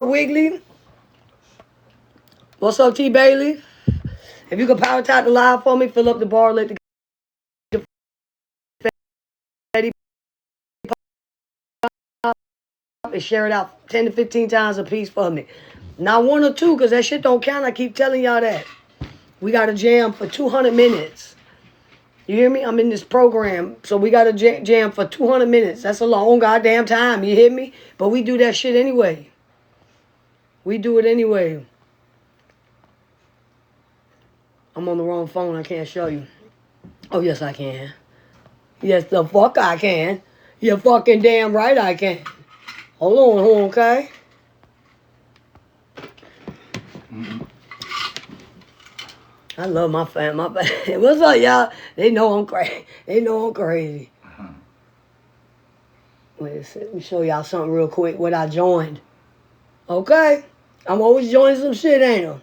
Wiggly? What's up, T. Bailey? If you could power tap the live for me, fill up the bar, let the confetti pop, and share it out 10 to 15 times a piece for me. Not one or two, because that shit don't count. I keep telling y'all that. We got to jam for 200 minutes. You hear me? I'm in this program, so we got to jam for 200 minutes. That's a long goddamn time. You hear me? But we do that shit anyway. We do it anyway. I'm on the wrong phone. I can't show you. Oh, yes, I can. Yes, the fuck I can. You're fucking damn right I can. Hold on, okay? I love my fam. What's up, y'all? They know I'm crazy. They know I'm crazy. Wait a second. Let me show y'all something real quick. What I joined. Okay? I'm always joining some shit, ain't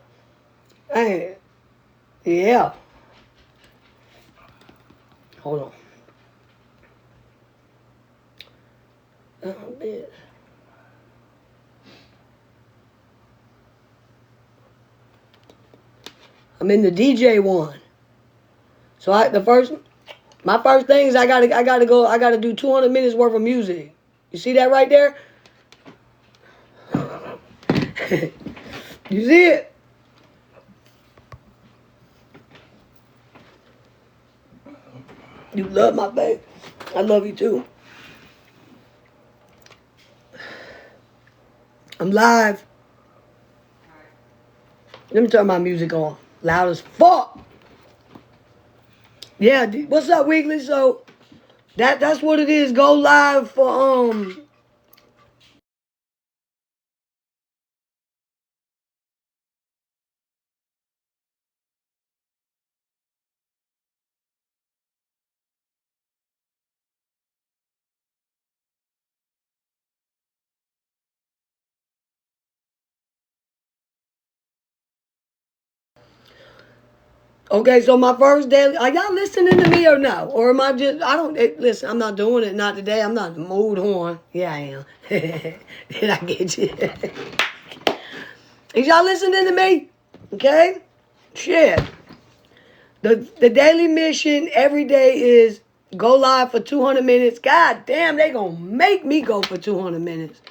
I? Ain't. Yeah. Hold on. Oh, bitch. I'm in the DJ one. So my first thing is I gotta do 200 minutes worth of music. You see that right there? You see it? You love my baby. I love you too. I'm live. Let me turn my music on. Loud as fuck. Yeah, what's up, Weekly? So that's what it is. Go live for Okay, so my first daily, are y'all listening to me or no? Or am I just, listen, I'm not doing it, not today. I'm not in the mood, horn. Yeah, I am. Did I get you? Is y'all listening to me? Okay? Shit. The daily mission every day is go live for 200 minutes. God damn, they gonna make me go for 200 minutes.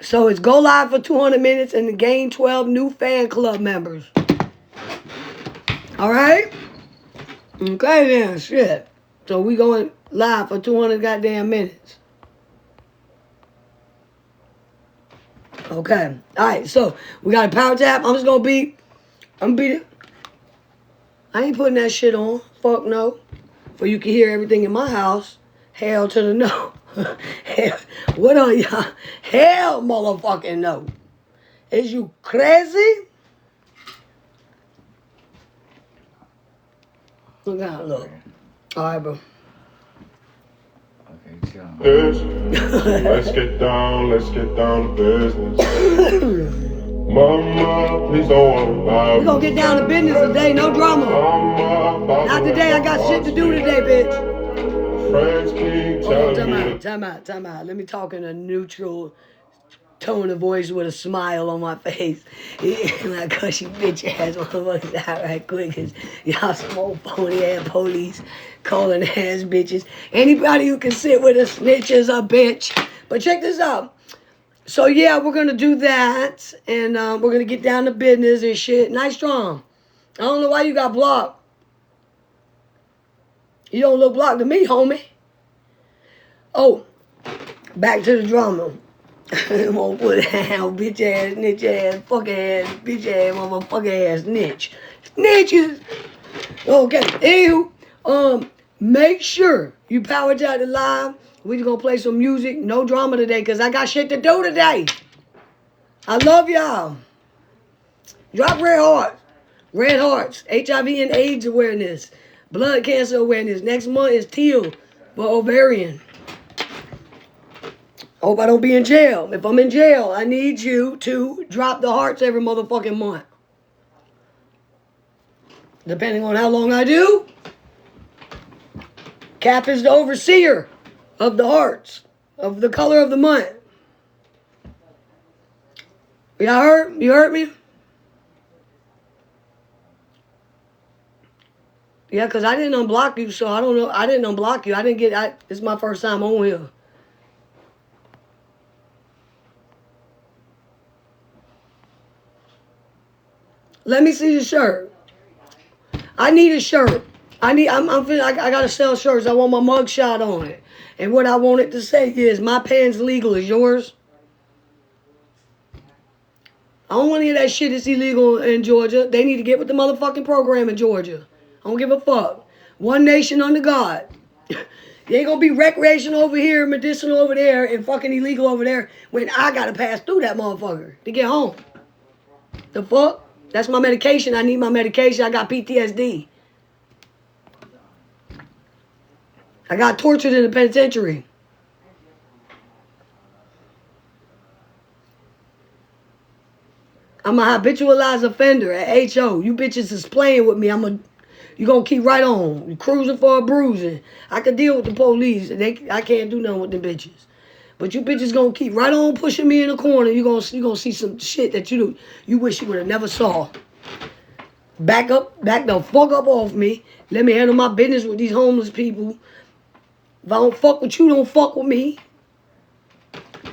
So it's go live for 200 minutes and gain 12 new fan club members. All right? Okay then, shit. So we going live for 200 goddamn minutes. Okay. All right, so we got a power tap. I'm gonna beat it. I ain't putting that shit on. Fuck no. For you can hear everything in my house. Hell to the no. Hell, what are y'all? Hell motherfucking no. Is you crazy? Look out, look. All right, bro. Okay, chill. Let's get down to business. Mama, please don't worry. We gonna get down to business today, no drama. Not today, I got shit to do today, bitch. Friends keep telling me. Time out. Let me talk in a neutral tone of voice with a smile on my face. Like, cuss you bitch ass motherfuckers out right quick, cause y'all some old phony ass police calling ass bitches. Anybody who can sit with a snitch is a bitch. But check this out. So yeah, we're gonna do that, and we're gonna get down to business and shit. Nice strong. I don't know why you got blocked. You don't look blocked to me, homie. Oh, back to the drama. Won't put down, bitch ass, snitch ass, fuck ass, bitch ass, motherfucker ass, snitch. Snitches! Okay, anywho, make sure you power tap the live. We just gonna play some music, no drama today, cause I got shit to do today. I love y'all. Drop red hearts, HIV and AIDS awareness, blood cancer awareness. Next month is teal for ovarian. Hope I don't be in jail. If I'm in jail, I need you to drop the hearts every motherfucking month. Depending on how long I do, Cap is the overseer of the hearts, of the color of the month. Y'all heard? You heard me? Yeah, because I didn't unblock you, so I don't know. I didn't unblock you. I didn't get... It's my first time on here. Let me see the shirt. I need a shirt. I'm feeling I gotta sell shirts. I want my mug shot on it. And what I want it to say is, my pen's legal, is yours? I don't want to hear that shit is illegal in Georgia. They need to get with the motherfucking program in Georgia. I don't give a fuck. One nation under God. They ain't gonna be recreational over here, medicinal over there, and fucking illegal over there when I gotta pass through that motherfucker to get home. The fuck? That's my medication. I need my medication. I got PTSD. I got tortured in the penitentiary. I'm a habitualized offender at HO. You bitches is playing with me. You gonna keep right on. You cruising for a bruising. I can deal with the police. I can't do nothing with the bitches. But you bitches gonna keep right on pushing me in the corner. You gonna see some shit that you wish you would have never saw. Back the fuck up off me. Let me handle my business with these homeless people. If I don't fuck with you, don't fuck with me.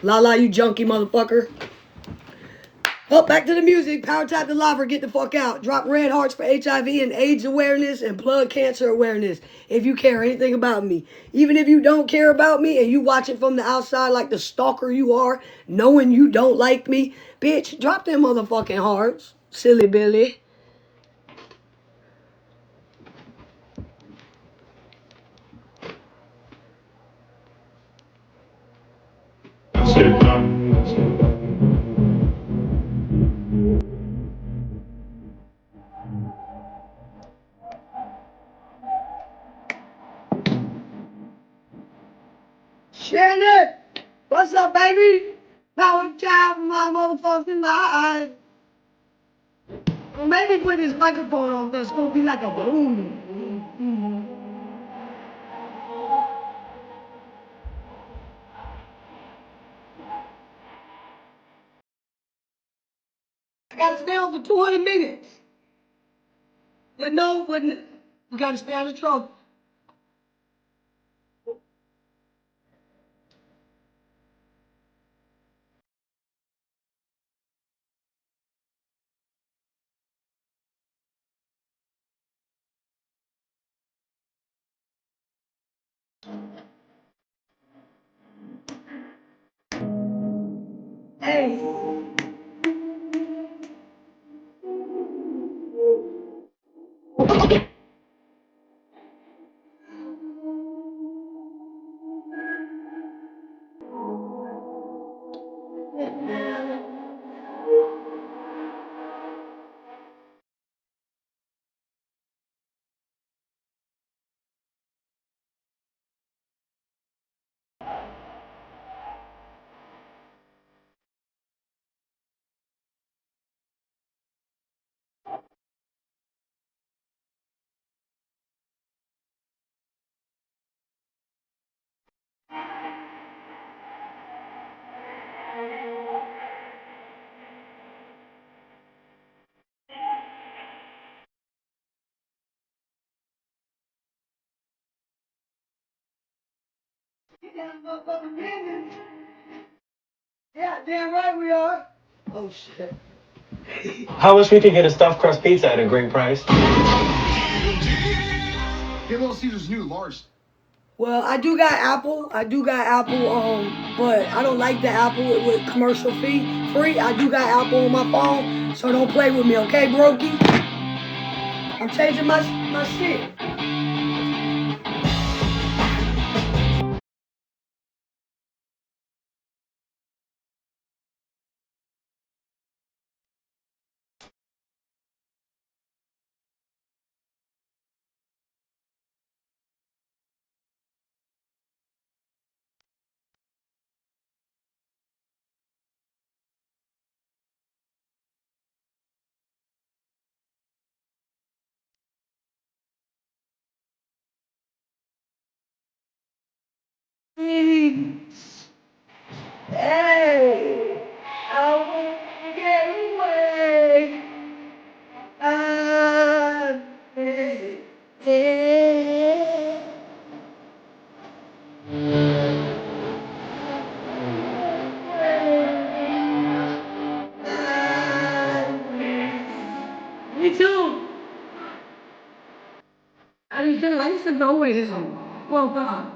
La, you junkie motherfucker. Oh, back to the music. Power tap the lava, get the fuck out. Drop red hearts for HIV and AIDS awareness and blood cancer awareness. If you care anything about me. Even if you don't care about me and you watch it from the outside like the stalker you are, knowing you don't like me, bitch, drop them motherfucking hearts. Silly Billy. Let's get down, let's get down. Shannon! What's up, baby? Power tap my motherfucking life. Well, maybe put this microphone on, it's gonna be like a boom. I gotta stay on for 20 minutes. But no, we gotta stay out of trouble. Hey. Yeah, damn right we are. Oh shit. How much we can get a stuffed crust pizza at a great price? Get Little Caesar's new large. Well, I do got Apple. But I don't like the Apple with commercial free. I do got Apple on my phone, so don't play with me, okay, brokey? I'm changing my shit. Hey, I wanna get Me too. I used to know where this is. Well, God.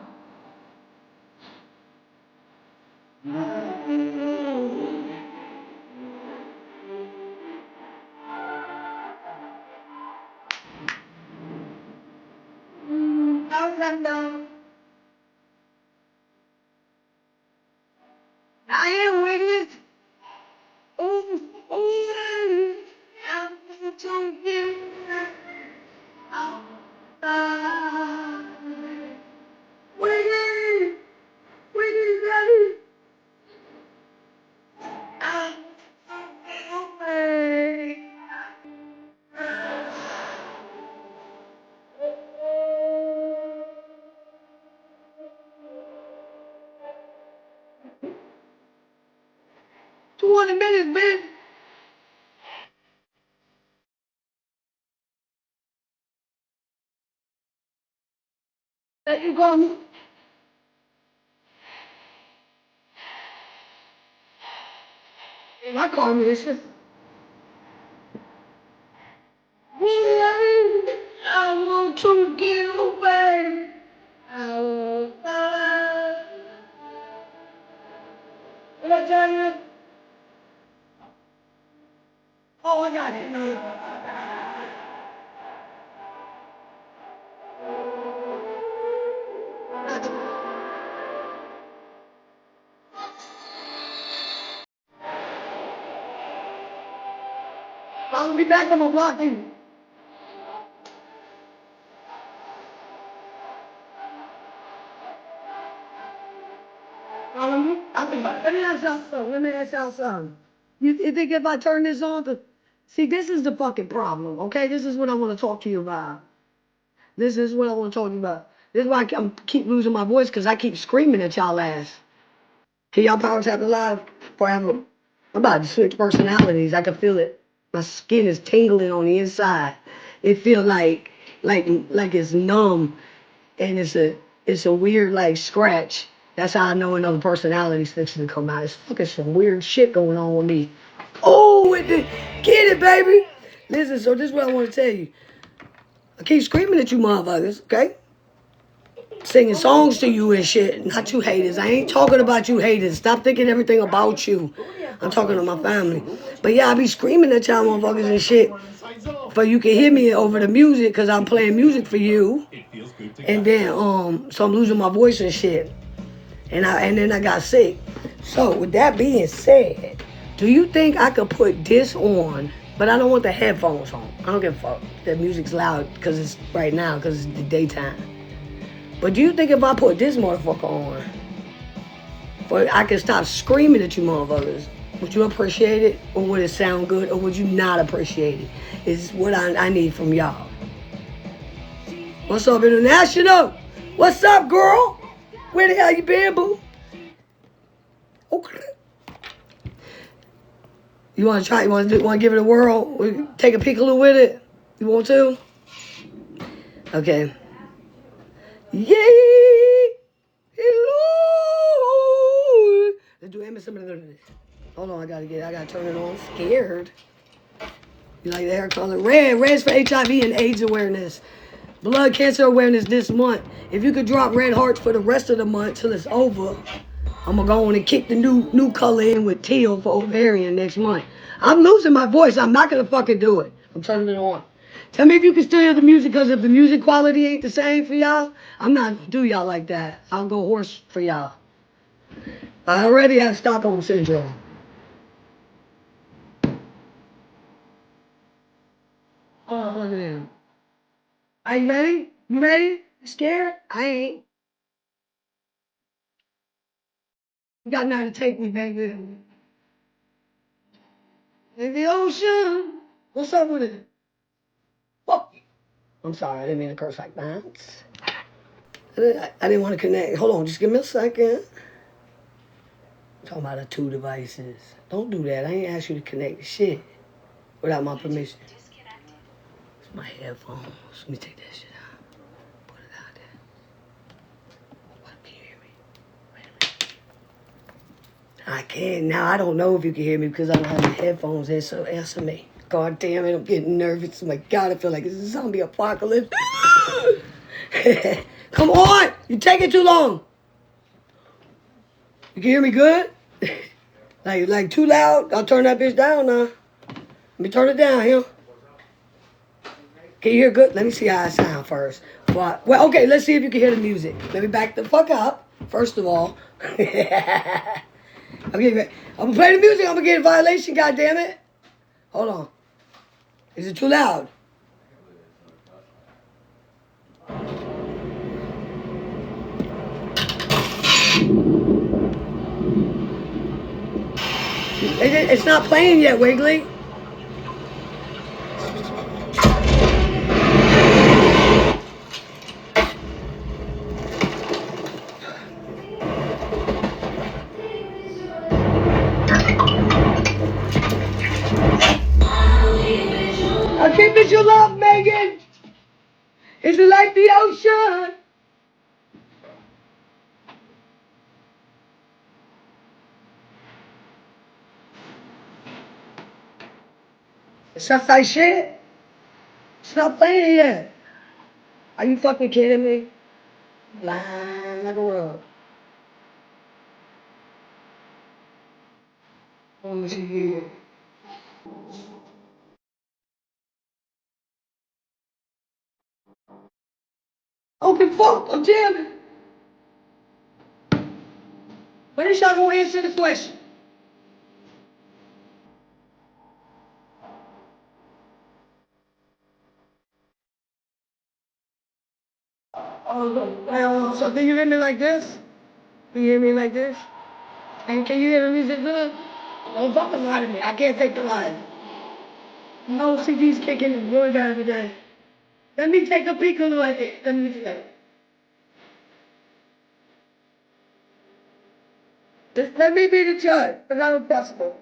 I am with it. Ooh, ooh, I'm to you. Wiggy, wiggy, daddy. Away. $20 man. There you go. My car mission. I want to get away. Let's tell you. Oh, I got it. I'll be back on my block. Let me ask y'all something. You think if I turn this on, see, this is the fucking problem, okay? This is what I want to talk to you about. This is what I want to talk to you about. This is why I keep losing my voice, because I keep screaming at y'all ass. Can y'all power tap live? Forever. I'm about to switch personalities. I can feel it. My skin is tingling on the inside. It feels like it's numb, and it's a weird like scratch. That's how I know another personality fixing to come out. It's fucking some weird shit going on with me. Oh, get it, baby. Listen, so this is what I want to tell you. I keep screaming at you motherfuckers, okay? Singing songs to you and shit, not you haters. I ain't talking about you haters. Stop thinking everything about you. I'm talking to my family. But yeah, I be screaming at y'all motherfuckers and shit. But you can hear me over the music because I'm playing music for you. And then, so I'm losing my voice and shit. And then I got sick. So with that being said, do you think I could put this on? But I don't want the headphones on. I don't give a fuck. The music's loud because it's right now because it's the daytime. But do you think if I put this motherfucker on, but I can stop screaming at you motherfuckers, would you appreciate it? Or would it sound good? Or would you not appreciate it? Is what I need from y'all. What's up, International? What's up, girl? Where the hell you been, boo? Okay. You want to try? You want to give it a whirl? Take a peekaloo with it? You want to? Okay. Yay! Hello! Let's do Emerson. Hold on, I gotta turn it on. Scared. You like the hair color? Red. Red's for HIV and AIDS awareness. Blood cancer awareness this month. If you could drop red hearts for the rest of the month till it's over, I'm gonna go on and kick the new color in with teal for ovarian next month. I'm losing my voice. I'm not gonna fucking do it. I'm turning it on. Tell me if you can still hear the music, because if the music quality ain't the same for y'all, I'm not do y'all like that. I'll go hoarse for y'all. I already have Stockholm Syndrome. Oh, look at him. Are you ready? You ready? You scared? I ain't. You got nothing to take me, baby. In the ocean. What's up with it? Fuck you. I'm sorry, I didn't mean to curse like that. I didn't want to connect. Hold on, just give me a second. I'm talking about the two devices. Don't do that. I ain't asked you to connect the shit without my permission. It's my headphones. Let me take that shit out. Put it out there. What, can you hear me? Wait a minute. I can. Now, I don't know if you can hear me because I don't have my headphones in, so answer me. Go God damn it, I'm getting nervous. Oh my God, I feel like it's a zombie apocalypse. Come on! You taking too long. You can hear me good? like too loud? I'll turn that bitch down now. Let me turn it down here. Can you hear good? Let me see how I sound first. Well, okay, let's see if you can hear the music. Let me back the fuck up, first of all. I'm gonna play the music, I'm gonna get a violation, goddammit. Hold on. Is it too loud? It's not playing yet, Wiggly. I'll keep it your love, Megan. Is it like the ocean? It's not like shit. It's not playing yet. Are you fucking kidding me? Lying like a rug. Let me see here. Okay, fuck, I'm jamming. When is y'all gonna answer the question? Oh, so can you hear me like this? Can you hear me like this? And can you hear the music good? Don't fucking lie to me. I can't take the lie. No CD's kicking really bad today. Let me take a peek of it. Let me see that. Just let me be the judge, but not impossible.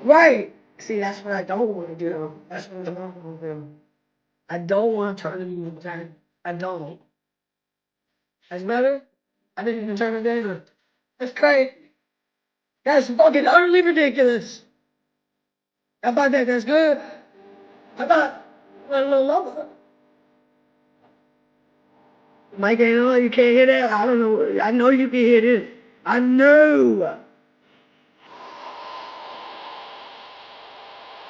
Right. See, that's what I don't want to do. That's what I don't want to do. I don't want to turn the music down. I don't. That's better? I didn't even turn it down. That's crazy. That's fucking utterly ridiculous. How about that? That's good. How about a little lower? Mike ain't on. You can't hear that? I don't know. I know you can hear this. I know.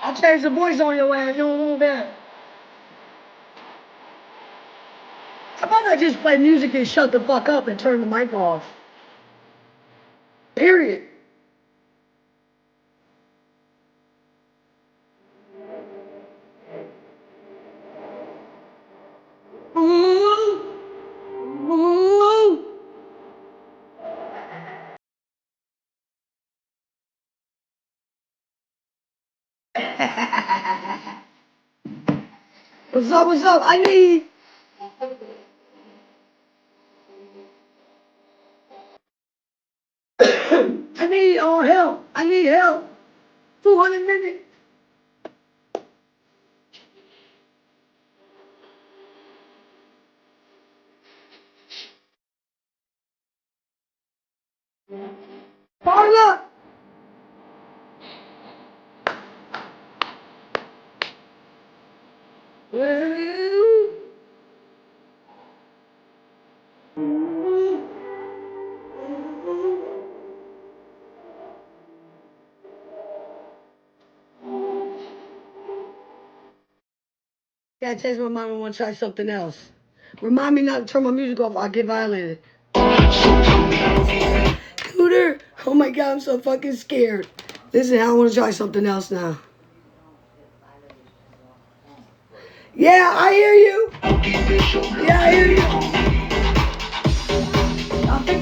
I changed the voice on your ass. You don't know that. How about I just play music and shut the fuck up and turn the mic off? Period. Ooh. Ooh. What's up? What's up? I need help. I need help. 200 minutes. Parla. Gotta change my mind. I want to try something else. Remind me not to turn my music off. I'll get violated. Cooter. Oh my God, I'm so fucking scared. Listen, I want to try something else now. Yeah, I hear you. Yeah, I hear you.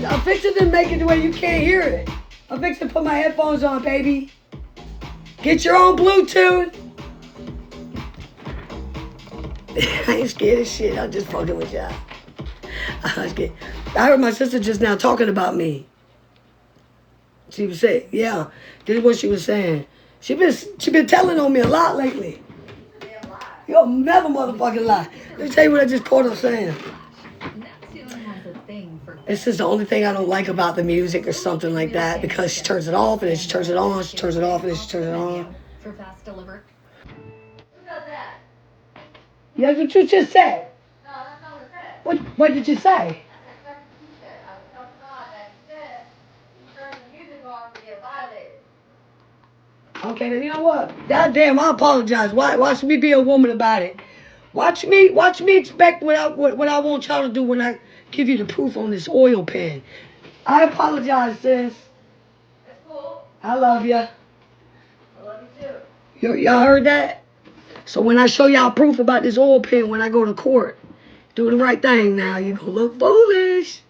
I'll fix it and make it the way you can't hear it. I'll fix it, put my headphones on, baby. Get your own Bluetooth. I ain't scared of shit. I'm just fucking with y'all. I heard my sister just now talking about me. She was saying, yeah, this is what she was saying. She been telling on me a lot lately. You'll never motherfucking lie. Let me tell you what I just caught her saying. This is the only thing I don't like about the music or something like that, because she turns it off and then she turns it on, she turns it off and then she turns it on. Yeah, that's what you just said. What did you say? Okay, then you know what? Goddamn, I apologize. Watch me be a woman about it. Watch me expect what I want y'all to do when I give you the proof on this oil pen. I apologize, sis. That's cool. I love ya. I love you too. Y'all heard that? So when I show y'all proof about this oil pen when I go to court, do the right thing now. You gonna look foolish.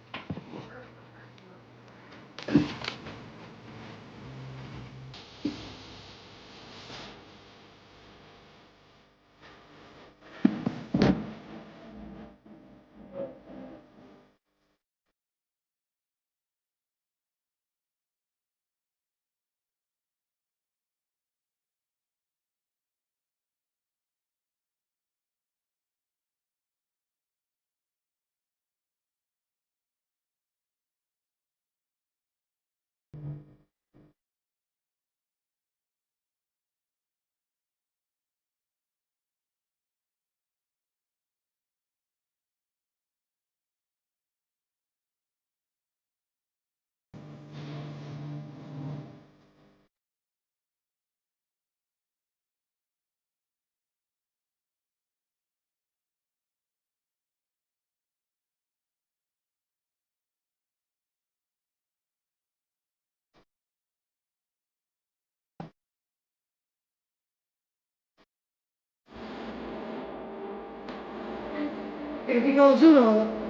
If you gonna do though.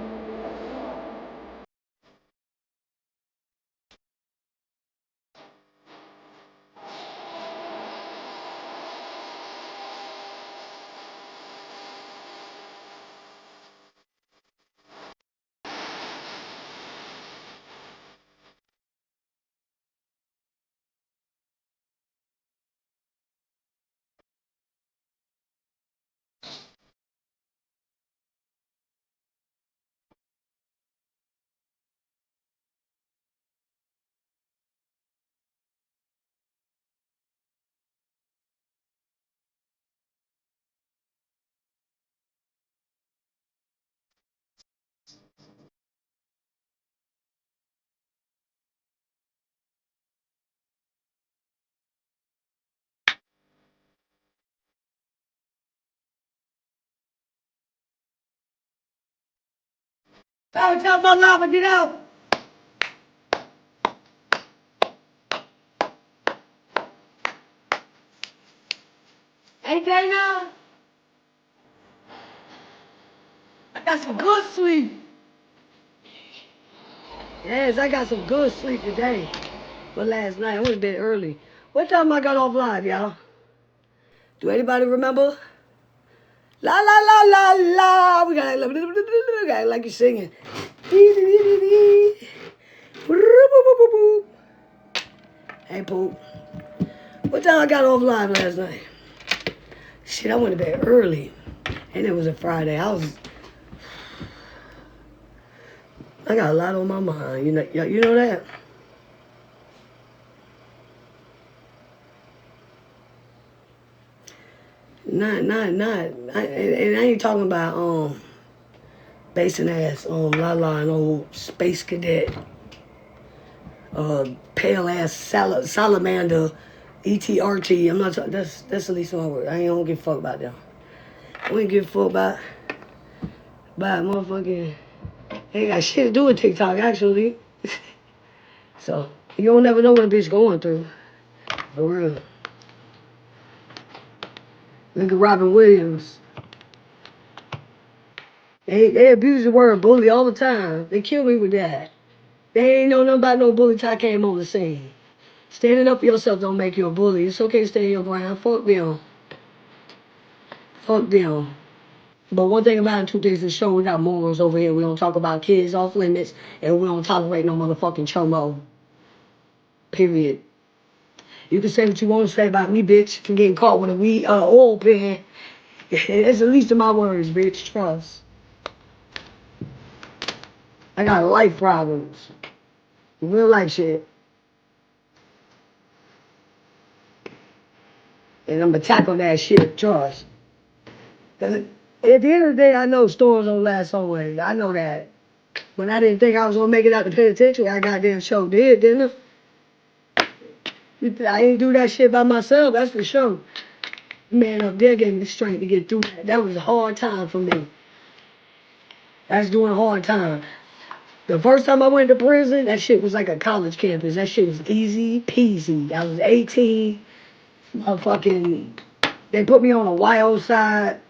Power tell my lava, get out. Ain't that enough? I got some good sleep. Yes, I got some good sleep today. But last night, I went to bed early. What time I got off live, y'all? Do anybody remember? La la la la la. We got like you're singing. Hey, Poop. What time I got off live last night? Shit, I went to bed early. And it was a Friday. I got a lot on my mind. You know that? And I ain't talking about basing ass Lala and old space cadet, pale ass salamander, ETRT. I'm not talking. That's the least of my word. I ain't gonna give a fuck about them. I ain't give a fuck about motherfucking. Ain't got shit to do with TikTok actually. So you don't never know what a bitch going through. For real. Look at Robin Williams. They abuse the word bully all the time. They kill me with that. They ain't know nothing about no bully till I came on the scene. Standing up for yourself don't make you a bully. It's okay to stay your ground. Fuck them. Fuck them. But one thing about it, two things is sure, we got morals over here. We don't talk about kids off limits, and we don't tolerate no motherfucking chomo. Period. You can say what you want to say about me, bitch, for getting caught with a oil pen That's the least of my worries, bitch. Trust. I got life problems. Real life shit. And I'm gonna tackle that shit, trust. 'Cause at the end of the day, I know storms don't last always. I know that. When I didn't think I was gonna make it out the penitentiary, I goddamn sure did, didn't I? I didn't do that shit by myself, that's for sure. Man up there gave me the strength to get through that. That was a hard time for me. That's doing a hard time. The first time I went to prison, that shit was like a college campus. That shit was easy peasy. I was 18. Motherfucking, they put me on a wild side.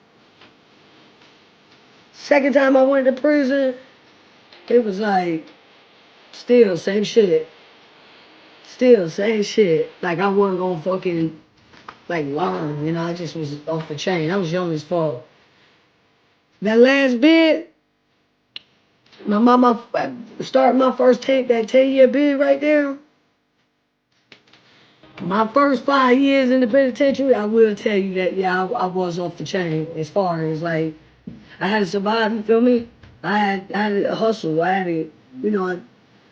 Second time I went to prison, it was like, still same shit. Still same shit. Like I wasn't gonna fucking, like learn, you know, I just was off the chain. I was young as fuck. That last bid, my mama started my first that 10-year bid right there. My first 5 years in the penitentiary, I will tell you that, yeah, I was off the chain as far as like, I had to survive, you feel me? I had to hustle. I had to, you know,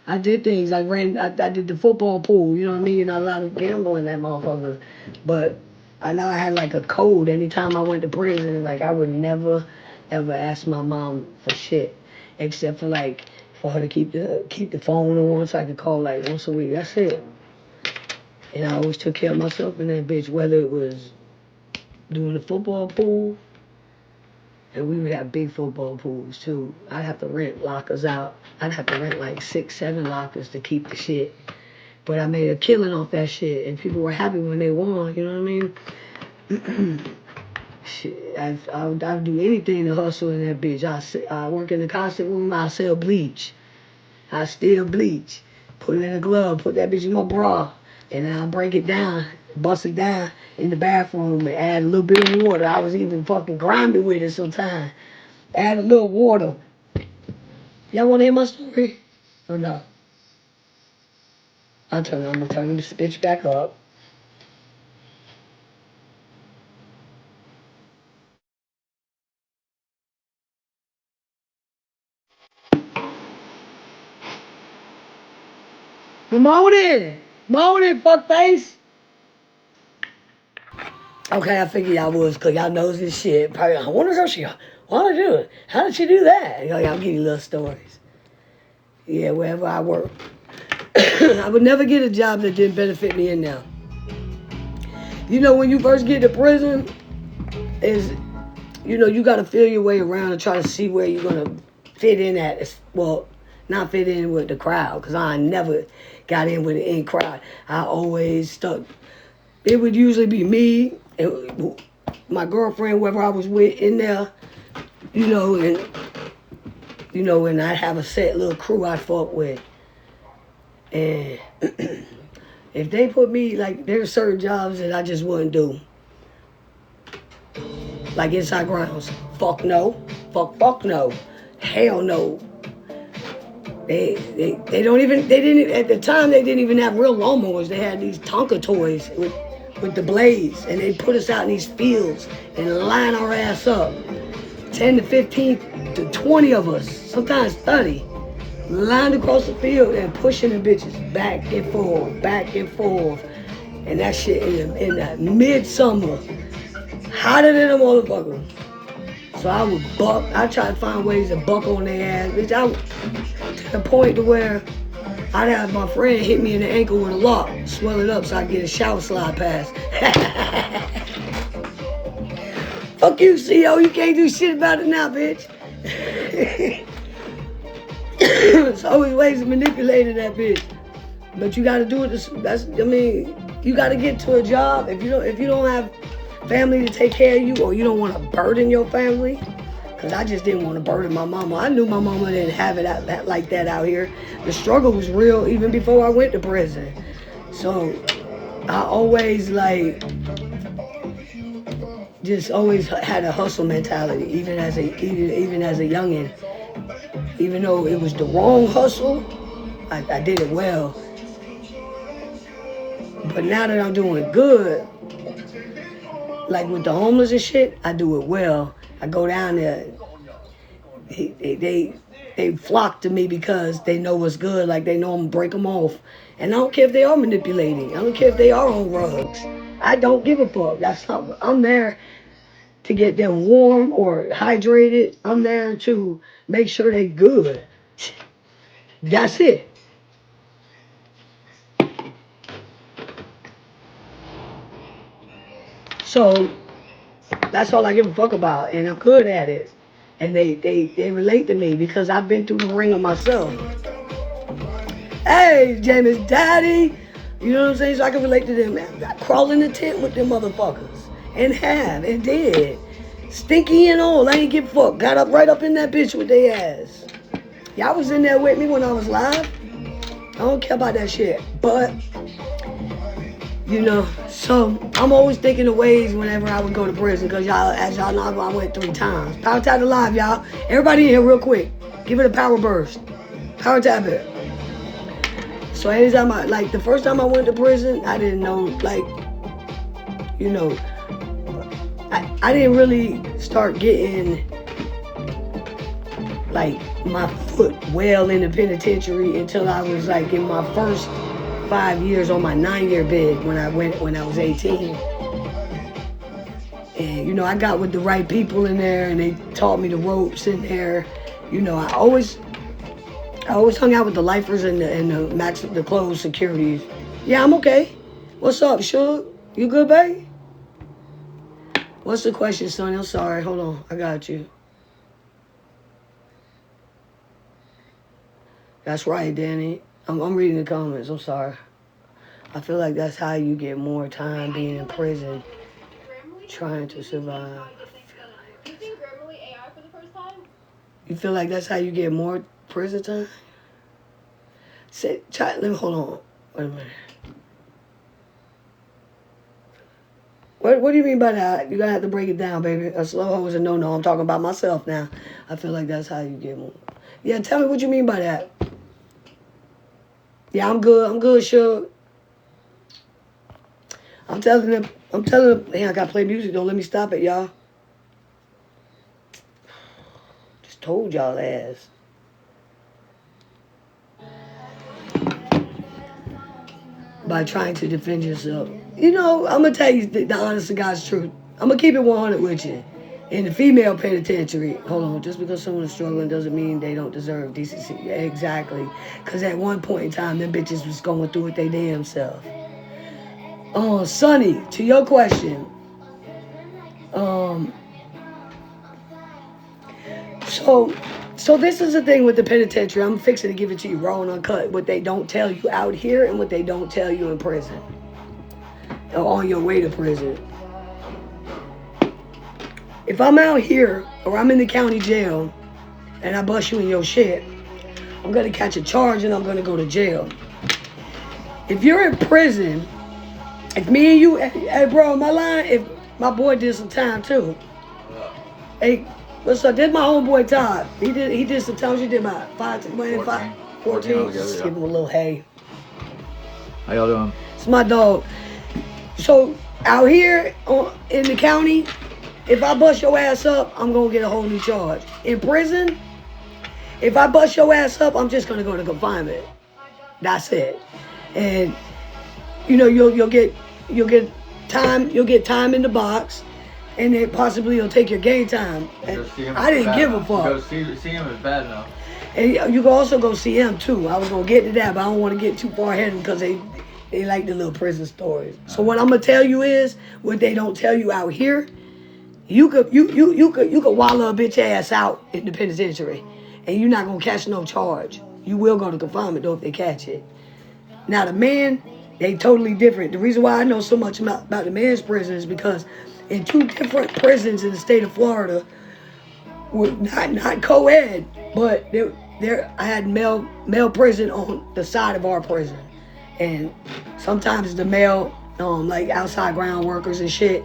I did things. I did the football pool, you know what I mean? You're not allowed to gamble in that motherfucker. But I know I had like a code anytime I went to prison. Like I would never, ever ask my mom for shit. Except for like, for her to keep the phone on so I could call like once a week. That's it. And I always took care of myself in that bitch, whether it was doing the football pool, and we would have big football pools too. I'd have to rent lockers out. I'd have to rent like 6, 7 lockers to keep the shit. But I made a killing off that shit, and people were happy when they won, you know what I mean? Shit, I'd do anything to hustle in that bitch. I work in the constant room, I sell bleach. I steal bleach. Put it in a glove, put that bitch in my bra. And then I break it down, bust it down in the bathroom and add a little bit of water. I was even fucking grimy with it sometimes. Add a little water. Y'all wanna hear my story? Or no? I'm gonna turn this bitch back up. Morning! Morning, fuckface! Okay, I figured y'all was, cause y'all knows this shit. Probably, I wonder how she, wanna do it. How did she do that? Y'all give you little stories. Yeah, wherever I work. I would never get a job that didn't benefit me in now. You know, when you first get to prison, you gotta feel your way around and try to see where you're gonna fit in at. Well, not fit in with the crowd, cause I never got in with the in crowd. I always stuck. It would usually be me and my girlfriend, whoever I was with in there, and I have a set little crew I fuck with. And if they put me, like, there's certain jobs that I just wouldn't do. Like inside grounds. Fuck no. Fuck no. Hell no. They didn't, at the time, they didn't even have real lawnmowers. They had these Tonka toys with the blades. And they put us out in these fields and line our ass up. 10 to 15 to 20 of us, sometimes 30. Lined across the field and pushing the bitches back and forth. And that shit in that midsummer, hotter than a motherfucker. So I would buck. I try to find ways to buck on their ass. Bitch, to the point to where I'd have my friend hit me in the ankle with a lock, swell it up so I get a shower slide pass. Fuck you, CO. You can't do shit about it now, bitch. There's always ways of manipulating that bitch. But you gotta do it. You gotta get to a job. If you don't have family to take care of you, or you don't want to burden your family, because I just didn't want to burden my mama. I knew my mama didn't have it like that out here. The struggle was real even before I went to prison. So I always just always had a hustle mentality, even as a youngin'. Even though it was the wrong hustle, I did it well. But now that I'm doing good, like with the homeless and shit, I do it well. I go down there. They flock to me because they know what's good. Like they know I'm gonna break them off. And I don't care if they are manipulating. I don't care if they are on rugs. I don't give a fuck. That's not. I'm there to get them warm or hydrated. I'm there to make sure they good. That's it. So that's all I give a fuck about, and I'm good at it. And they relate to me because I've been through the ringer myself. Hey, James, daddy. You know what I'm saying? So I can relate to them. I crawl in the tent with them motherfuckers. And did. Stinky and all. I ain't give a fuck. Got up right up in that bitch with their ass. Y'all was in there with me when I was live. I don't care about that shit. But, you know, so I'm always thinking of ways whenever I would go to prison. Because y'all, as y'all know, I went 3 times. Power tap to live, y'all. Everybody in here real quick. Give it a power burst. Power tap it. So anytime the first time I went to prison, I didn't know, like, you know, I didn't really start getting, like, my foot well in the penitentiary until I was, like, in my first 5 years on my 9-year bid when I was 18. And, you know, I got with the right people in there, and they taught me the ropes in there. You know, I always hung out with the lifers and the closed securities. Yeah, I'm okay. What's up, Suge? You good, babe? What's the question, son? I'm sorry. Hold on. I got you. That's right, Danny. I'm reading the comments. I'm sorry. I feel like that's how you get more time being in prison, trying to survive. You think Grammarly AI for the first time? You feel like that's how you get more prison time? Let me hold on. Wait a minute. What do you mean by that? You're gonna have to break it down, baby. A slow hoe is a no-no. I'm talking about myself now. I feel like that's how you get more. Yeah, tell me what you mean by that. Yeah, I'm good, sure. I'm telling them, hey, I gotta play music, don't let me stop it, y'all. Just told y'all ass. By trying to defend yourself. You know, I'm gonna tell you the honest to God's truth. I'm gonna keep it 100 with you. In the female penitentiary, hold on, just because someone is struggling doesn't mean they don't deserve decency. Yeah, exactly. Because at one point in time, them bitches was going through it they damn self. Sonny, to your question. So this is the thing with the penitentiary. I'm fixing to give it to you raw and uncut. What they don't tell you out here and what they don't tell you in prison. Or on your way to prison. If I'm out here or I'm in the county jail and I bust you in your shit, I'm going to catch a charge and I'm going to go to jail. If you're in prison, if me and you, hey bro, my line, if my boy did some time too. Hey, what's up? This my homeboy Todd. He did some time. She did about 14. Just give him a little hey. How y'all doing? It's my dog. So out here in the county, if I bust your ass up, I'm gonna get a whole new charge. In prison, if I bust your ass up, I'm just gonna go to confinement. That's it. And you know you'll get time in the box, and then possibly you'll take your game time. And I didn't give a fuck. Go see him is bad enough. And you can also go see him too. I was gonna get to that, but I don't want to get too far ahead because they like the little prison stories. So what I'm gonna tell you is what they don't tell you out here. You could wallow a bitch ass out in the penitentiary, and you're not gonna catch no charge. You will go to confinement though if they catch it. Now the men, they totally different. The reason why I know so much about the men's prison is because in 2 different prisons in the state of Florida, not co-ed, but I had male prison on the side of our prison, and sometimes the male like outside ground workers and shit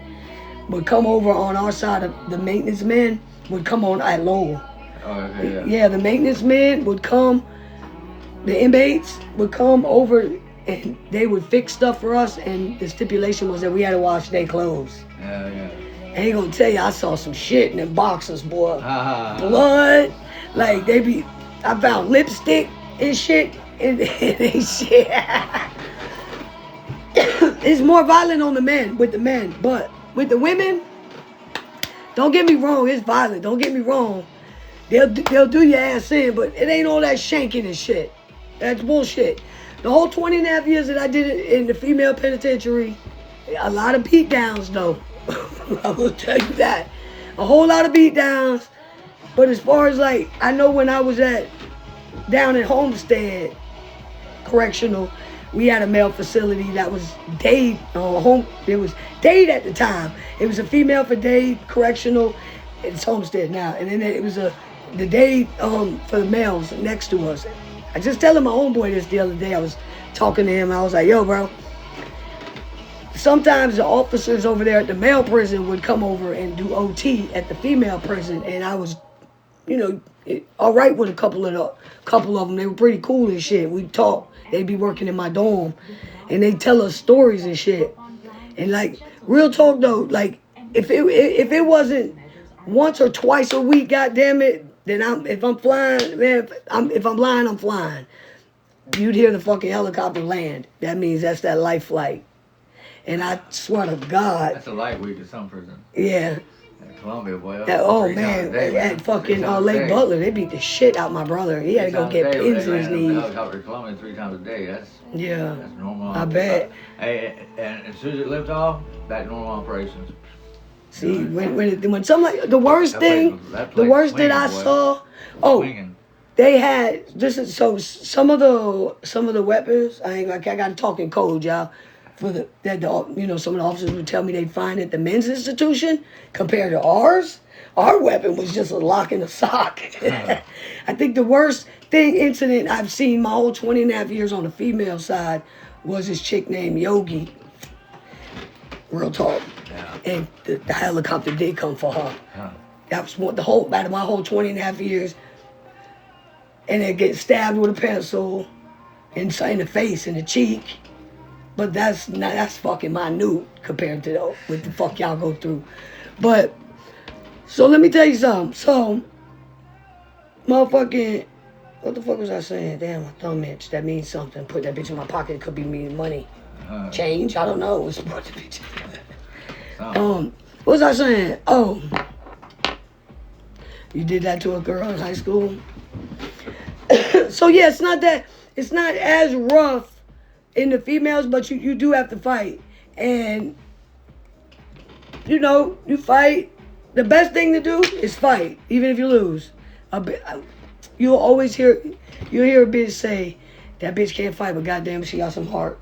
would come over on our side. Of the maintenance men would come on at Lowell. Oh, okay, Yeah, the maintenance men would come. The inmates would come over and they would fix stuff for us, and the stipulation was that we had to wash their clothes. Yeah. I ain't gonna tell you, I saw some shit in them boxers, boy. Ah. Blood, like I found lipstick and shit and they shit. It's more violent on the men, with the men, but with the women, don't get me wrong, it's violent. Don't get me wrong. They'll do your ass in, but it ain't all that shanking and shit. That's bullshit. The whole 20 and a half years that I did it in the female penitentiary, a lot of beat downs though. I will tell you that. A whole lot of beat downs. But as far as like, I know when I was down at Homestead Correctional, we had a male facility that was Dade it was Dade at the time. It was a female for Dade Correctional. It's Homestead now. And then it was the Dade for the males next to us. I just telling my homeboy this the other day. I was talking to him. I was like, yo, bro. Sometimes the officers over there at the male prison would come over and do OT at the female prison. And I was, all right with a couple of them. They were pretty cool and shit. We'd talk. They'd be working in my dorm. And they'd tell us stories and shit. And like, real talk though, like, if it wasn't once or twice a week, goddamn it, then if I'm flying, man, if I'm lying, I'm flying. You'd hear the fucking helicopter land. That means that's that life flight. And I swear to God. That's a light week at some prison. Yeah. At Columbia, boy. Oh man, at fucking Lake Butler, they beat the shit out my brother. He had to go get pins in his knees. Helicopter Columbia 3 times a day. That's normal. I bet. Hey, and as soon as it lifts off, back to normal operations. See, when something like the worst thing that I saw. They had some of the weapons. I got to talk in code, y'all. Some of the officers would tell me they'd find at the men's institution compared to ours. Our weapon was just a lock and a sock. I think the worst incident I've seen my whole 20 and a half years on the female side was this chick named Yogi. Real talk. Yeah. And the helicopter did come for her. Huh. That was out of my whole 20 and a half years. And they get stabbed with a pencil in the face, in the cheek. But that's fucking minute compared to what the fuck y'all go through. But, so let me tell you something. So, motherfucking, what the fuck was I saying? Damn, my thumb itch. That means something. Put that bitch in my pocket. It could be meaning money. Change? I don't know. What's about the bitch? What was I saying? Oh, you did that to a girl in high school? So yeah, it's not as rough in the females, but you do have to fight. And, you fight. The best thing to do is fight, even if you lose. You'll always hear a bitch say, that bitch can't fight, but goddamn, she got some heart.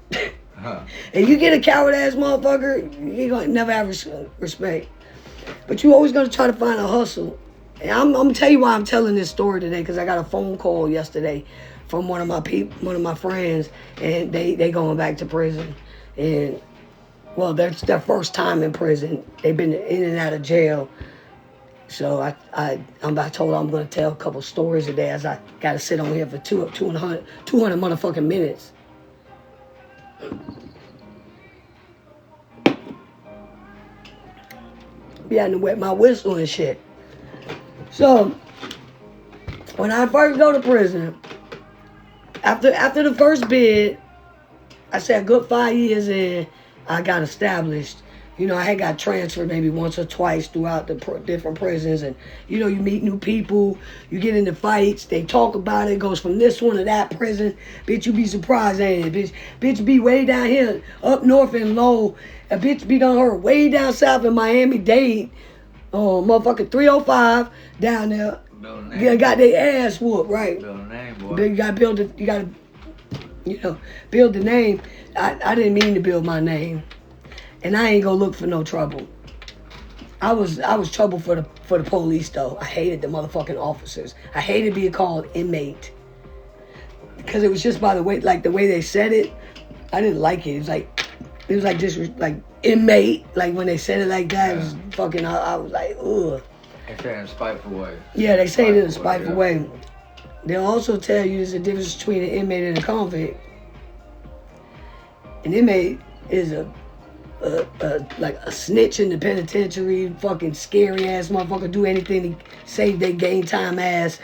And you get a coward-ass motherfucker, you ain't gonna never have respect. But you always gonna try to find a hustle. And I'm gonna tell you why I'm telling this story today, because I got a phone call yesterday from one of my friends, and they going back to prison. And, well, that's their first time in prison. They've been in and out of jail. So I told her I'm going to tell a couple stories today, as I got to sit on here for 200 motherfucking minutes. Be having to wet my whistle and shit. So, when I first go to prison, after the first bid, I said a good 5 years in, I got established. I had got transferred maybe once or twice throughout the different prisons. And, you meet new people. You get into fights. They talk about it. It goes from this one to that prison. Bitch, you be surprised, ain't it? Bitch be way down here, up north and low. A bitch be down her way down south in Miami-Dade. Motherfucking 305 down there. Got their ass whooped, right? Build a name, boy. You gotta build the name. I didn't mean to build my name. And I ain't gonna look for no trouble. I was trouble for the police though. I hated the motherfucking officers. I hated being called inmate. Because it was just by the way they said it. I didn't like it. It was like just like inmate. Like when they said it like that, it was fucking. I was like, ugh. They say it in a spiteful way. Yeah, they say it in a spiteful way. They'll also tell you there's a difference between an inmate and a convict. An inmate is a like a snitch in the penitentiary, fucking scary ass motherfucker, do anything to save their game time ass,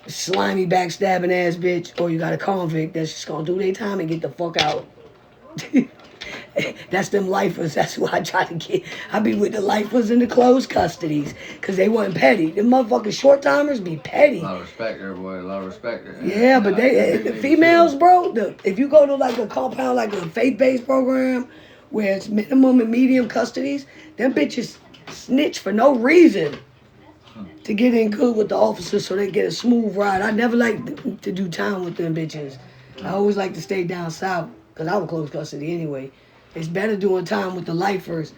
slimy backstabbing ass bitch, or you got a convict that's just gonna do their time and get the fuck out. That's them lifers. That's who I try to get. I be with the lifers and the closed custodies because they wasn't petty. Them motherfucking short timers be petty. A lot of respect there, boy. A lot of respect there. Yeah, but the females, bro, if you go to like a compound, like a faith-based program where it's minimum and medium custodies, them bitches snitch for no reason to get in good with the officers so they get a smooth ride. I never like to do time with them bitches. I always like to stay down south because I was close custody anyway. It's better doing time with the lifers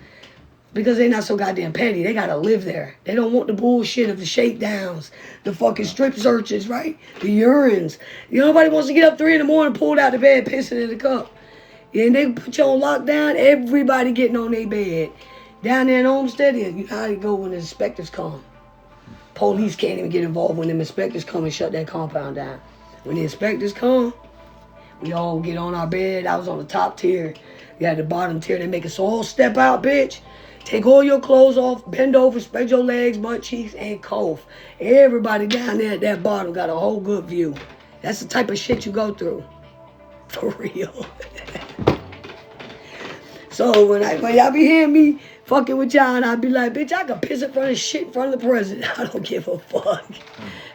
because they're not so goddamn petty. They gotta live there. They don't want the bullshit of the shakedowns, the fucking strip searches, right? The urines. Nobody wants to get up 3 in the morning, pulled out the bed, pissing in the cup. And they put you on lockdown, everybody getting on their bed. Down there in Homestead, you know how they go when the inspectors come. Police can't even get involved when the inspectors come and shut that compound down. When the inspectors come, we all get on our bed. I was on the top tier. You had the bottom tier. They make us all step out, bitch. Take all your clothes off, bend over, spread your legs, butt cheeks, and cough. Everybody down there at that bottom got a whole good view. That's the type of shit you go through. For real. So when y'all be hearing me fucking with y'all, and I be like, bitch, I can piss in front of shit in front of the president. I don't give a fuck.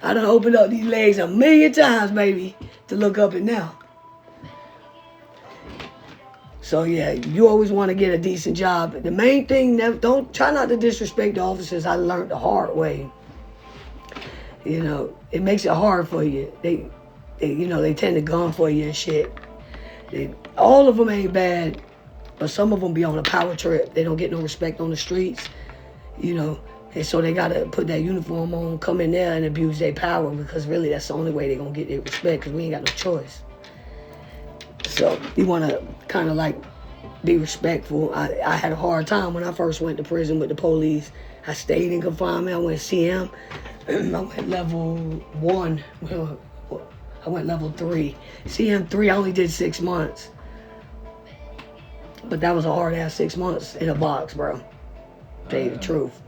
I done opened up these legs 1,000,000 times, baby, to look up and down. So yeah, you always want to get a decent job. The main thing, don't try not to disrespect the officers. I learned the hard way. You know, it makes it hard for you. They tend to gun for you and shit. All of them ain't bad, but some of them be on a power trip. They don't get no respect on the streets, you know. And so they gotta put that uniform on, come in there and abuse their power because really that's the only way they gonna get their respect because we ain't got no choice. So you want to kind of like be respectful. I had a hard time when I first went to prison with the police. I stayed in confinement. I went CM. I went level 1. Well, I went level 3. CM 3, I only did 6 months. But that was a hard ass 6 months in a box, bro. Tell you the truth.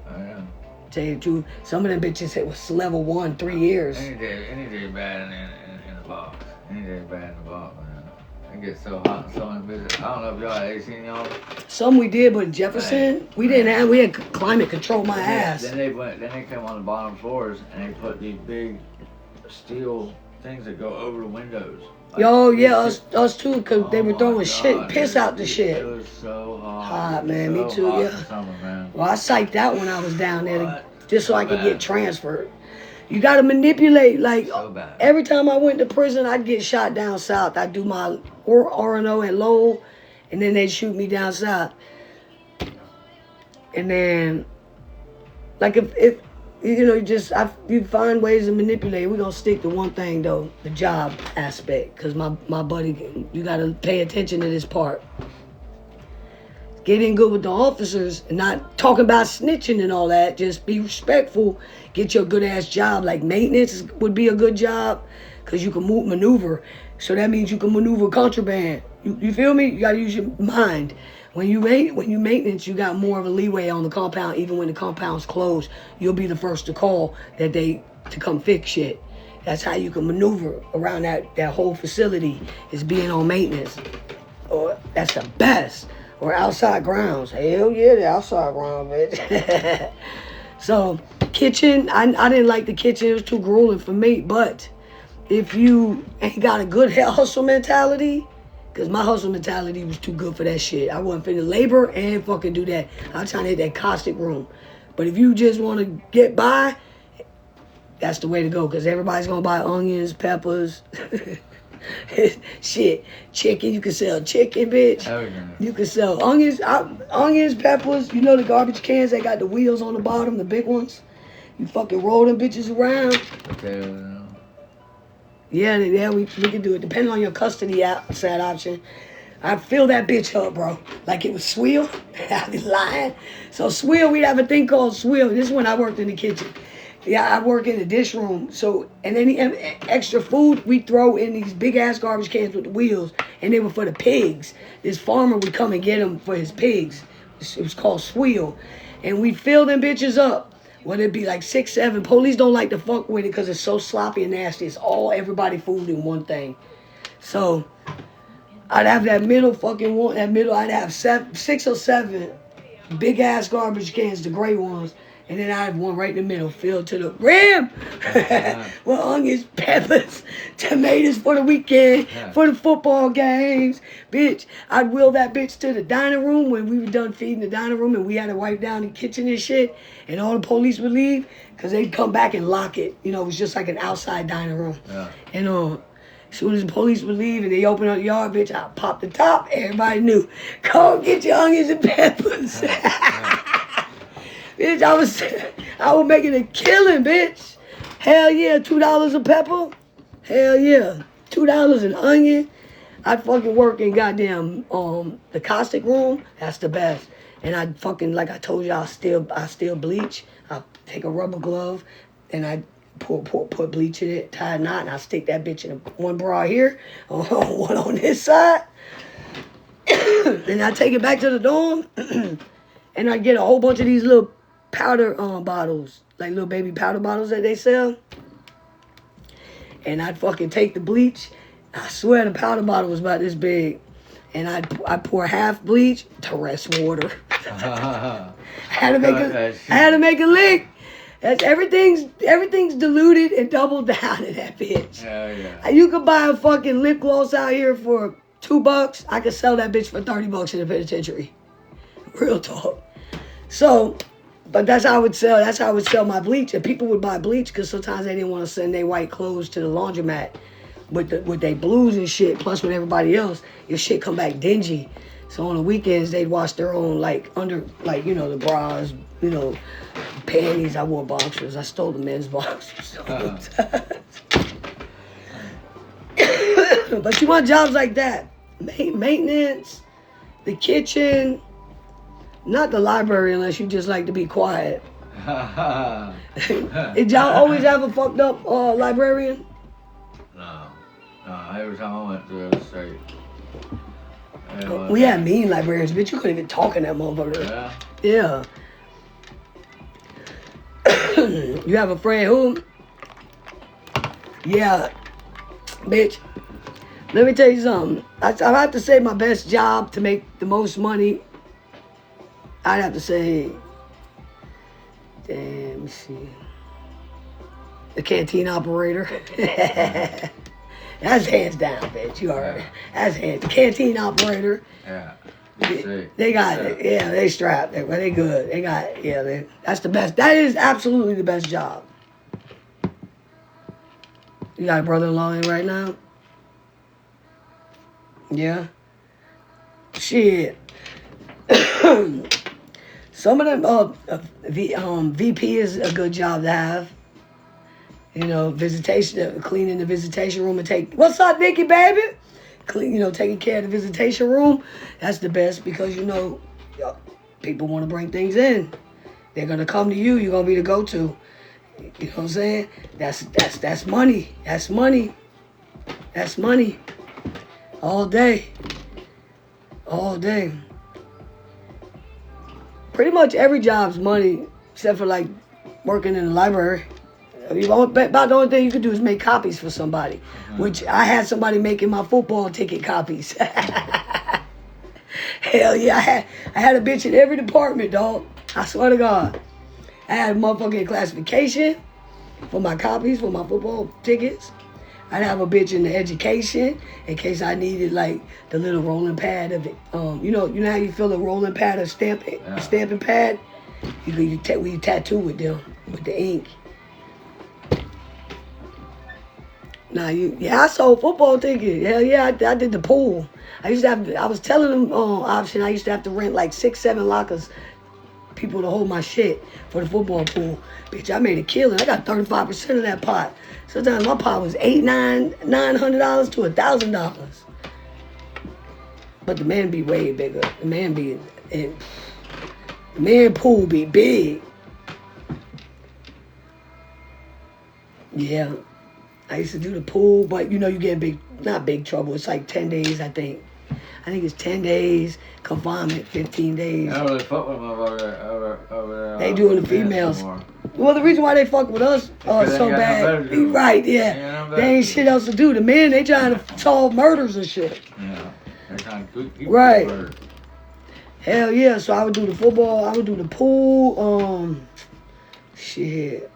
Tell you the truth. Some of them bitches, it was level 1, 3 years. Any day bad in the box. Any day bad in the box, man. It gets so hot and so unbusy. I don't know if y'all had seen y'all. Some we did, but Jefferson, we had climate control my ass. Then they come on the bottom floors and they put these big steel things that go over the windows. Like, Yo, yeah, us too, because they were throwing shit, piss out the shit. It was so hot. Hot, man, so me too, hot yeah. in summer, man. Well, I psyched out when I was down there just so I could get transferred. You gotta manipulate, like, every time I went to prison, I'd get shot down south. I'd do my R&O at Lowell, and then they'd shoot me down south. And then, like, if you know, you find ways to manipulate. We're gonna stick to one thing, though, the job aspect. Because my buddy, you gotta pay attention to this part. Get in good with the officers and not talking about snitching and all that. Just be respectful. Get your good ass job. Like maintenance would be a good job because you can maneuver. So that means you can maneuver contraband. You feel me? You gotta use your mind. When you maintenance, you got more of a leeway on the compound. Even when the compound's closed, you'll be the first to call to come fix shit. That's how you can maneuver around that whole facility is being on maintenance. Or that's the best. Or outside grounds. Hell yeah, the outside ground, bitch. So, kitchen, I didn't like the kitchen. It was too grueling for me. But if you ain't got a good hustle mentality, because my hustle mentality was too good for that shit. I wasn't finna labor and fucking do that. I was trying to hit that caustic room. But if you just want to get by, that's the way to go. Because everybody's going to buy onions, peppers. Shit, chicken. You can sell chicken, bitch. You can sell onions, peppers. You know the garbage cans that got the wheels on the bottom, the big ones. You fucking roll them bitches around. Yeah, we can do it. Depending on your custody outside option. I'd fill that bitch up, bro. Like it was swill. I'd be lying. So swill, we'd have a thing called swill. This is when I worked in the kitchen. Yeah, I work in the dish room. So, and any extra food we throw in these big ass garbage cans with the wheels, and they were for the pigs. This farmer would come and get them for his pigs. It was called Swiel, and we fill them bitches up. Well, it'd be like 6, 7. Police don't like to fuck with it because it's so sloppy and nasty. It's all everybody food in one thing. So I'd have that middle fucking one. That middle, I'd have 6 or 7 big ass garbage cans, the gray ones. And then I have one right in the middle, filled to the rim with onions, peppers, tomatoes for the weekend, for the football games. Bitch, I'd wheel that bitch to the dining room when we were done feeding the dining room and we had to wipe down the kitchen and shit. And all the police would leave because they'd come back and lock it. You know, it was just like an outside dining room. Yeah. And as soon as the police would leave and they open up the yard, bitch, I pop the top. Everybody knew, go get your onions and peppers. Bitch, I was making a killing, bitch. Hell yeah, $2 a pepper. Hell yeah, $2 an onion. I fucking work in goddamn the caustic room. That's the best. And I fucking, like I told you, I steal bleach. I take a rubber glove and I put bleach in it, tie a knot, and I stick that bitch in one bra here, one on this side. Then I take it back to the dorm, and I get a whole bunch of these little powder bottles, like little baby powder bottles that they sell. And I'd fucking take the bleach. I swear the powder bottle was about this big. And I pour half bleach to rest water. I had to make a lick. That's everything's diluted and doubled down in that bitch. Yeah. You could buy a fucking lip gloss out here for $2. I could sell that bitch for $30 in the penitentiary. Real talk. So, but that's how I would sell. That's how I would sell my bleach. And people would buy bleach because sometimes they didn't want to send their white clothes to the laundromat with their blues and shit. Plus, with everybody else, your shit come back dingy. So on the weekends, they'd wash their own the bras, panties. I wore boxers. I stole the men's boxers. But you want jobs like that. Maintenance, the kitchen, not the library unless you just like to be quiet. Did y'all always have a fucked up librarian? No, every time I went through, it was straight. We had mean librarians, bitch. You couldn't even talk in that motherfucker. Yeah. You have a friend who? Yeah, bitch. Let me tell you something. I have to say my best job to make the most money. I'd have to say, damn, let me see. The canteen operator. That's hands down, bitch. You already. That's hands. The canteen operator. Yeah. They got it. Yeah, they strapped. They good. They got it. Yeah, that's the best. That is absolutely the best job. You got a brother-in-law in right now? Yeah. Shit. Some of them, VP is a good job to have. Visitation, cleaning the visitation room and what's up, Nikki, baby? Taking care of the visitation room. That's the best because, people want to bring things in. They're going to come to you. You're going to be the go-to. You know what I'm saying? That's money. That's money. That's money. All day. All day. Pretty much every job's money except for like working in the library. About the only thing you could do is make copies for somebody, which I had somebody making my football ticket copies. Hell yeah, I had a bitch in every department, dog. I swear to God. I had a motherfucking classification for my copies, for my football tickets. I'd have a bitch in the education in case I needed like the little rolling pad of it. You know how you feel the rolling pad of stamping pad? You tattoo with them with the ink. I sold football tickets. Hell yeah, I did the pool. I was telling them option. I used to have to rent like 6, 7 lockers, people to hold my shit for the football pool. Bitch, I made a killing. I got 35% of that pot. Sometimes my pot was $900 to $1,000. But the man be way bigger. The man pool be big. Yeah. I used to do the pool, but you know you get in big, not big trouble. It's like 10 days, I think. I think it's 10 days, confinement, 15 days. I don't really fuck with them over there. They doing the females. Well, the reason why they fuck with us so bad, right, yeah. They ain't shit else to do. The men, they trying to solve murders and shit. Yeah. They're trying to keep Right. murder. Hell yeah, so I would do the football, I would do the pool, shit.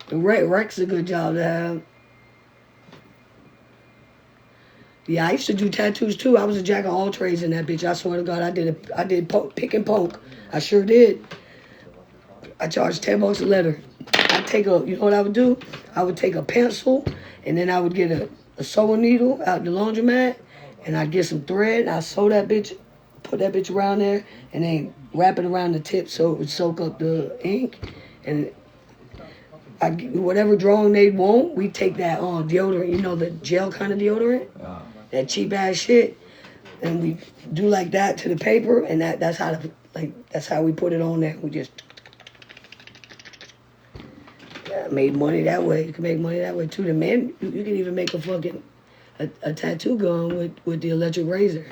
The rec's a good job to have. Yeah, I used to do tattoos too. I was a jack of all trades in that bitch. I swear to God, I did pick and poke. I sure did. I charged $10 a letter. You know what I would do? I would take a pencil, and then I would get a sewing needle out the laundromat, and I'd get some thread, and I'd sew that bitch, put that bitch around there, and then wrap it around the tip so it would soak up the ink, and whatever drawing they want, we take that deodorant, you know, the gel kind of deodorant, that cheap ass shit, and we do like that to the paper, and that's how we put it on there. We just made money that way. You can make money that way too. The men, you can even make a tattoo gun with the electric razor.